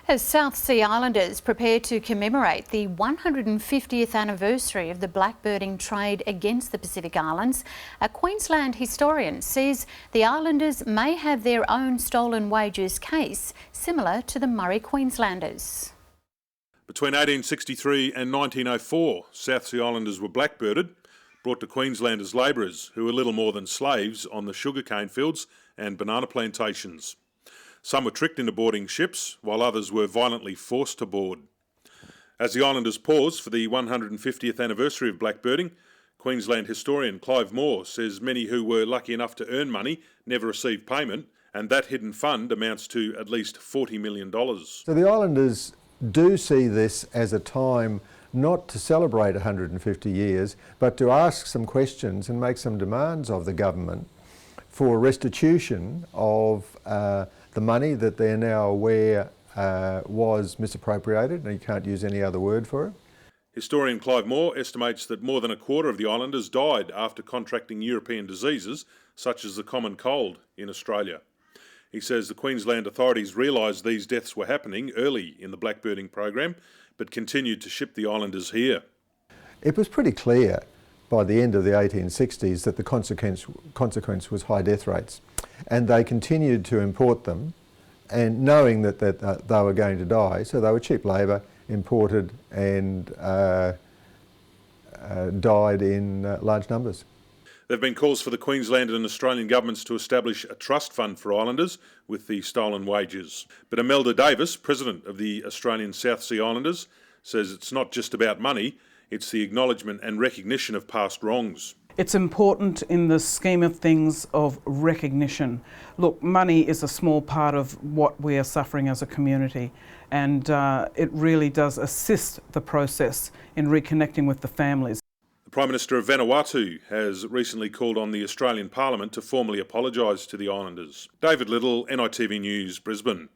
As South Sea Islanders prepare to commemorate the 150th anniversary of the blackbirding trade against the Pacific Islands, a Queensland historian says the Islanders may have their own stolen wages case similar to the Murray Queenslanders. Between 1863 and 1904, South Sea Islanders were blackbirded, brought to Queensland as labourers who were little more than slaves on the sugarcane fields and banana plantations. Some were tricked into boarding ships, while others were violently forced to board. As the islanders pause for the 150th anniversary of blackbirding, Queensland historian Clive Moore says many who were lucky enough to earn money never received payment, and that hidden fund amounts to at least $40 million. So the islanders do see this as a time not to celebrate 150 years, but to ask some questions and make some demands of the government for restitution of the money that they're now aware was misappropriated, and you can't use any other word for it. Historian Clive Moore estimates that more than a quarter of the islanders died after contracting European diseases such as the common cold in Australia. He says the Queensland authorities realised these deaths were happening early in the blackbirding program, but continued to ship the islanders here. It was pretty clear by the end of the 1860s that the consequence was high death rates, and they continued to import them, and knowing that they were going to die, so they were cheap labour, imported and died in large numbers. There have been calls for the Queensland and Australian governments to establish a trust fund for islanders with the stolen wages. But Emelda Davis, president of the Australian South Sea Islanders, says it's not just about money, it's the acknowledgement and recognition of past wrongs. It's important in the scheme of things of recognition. Look, money is a small part of what we are suffering as a community, and it really does assist the process in reconnecting with the families. The Prime Minister of Vanuatu has recently called on the Australian Parliament to formally apologise to the islanders. David Liddle, NITV News, Brisbane.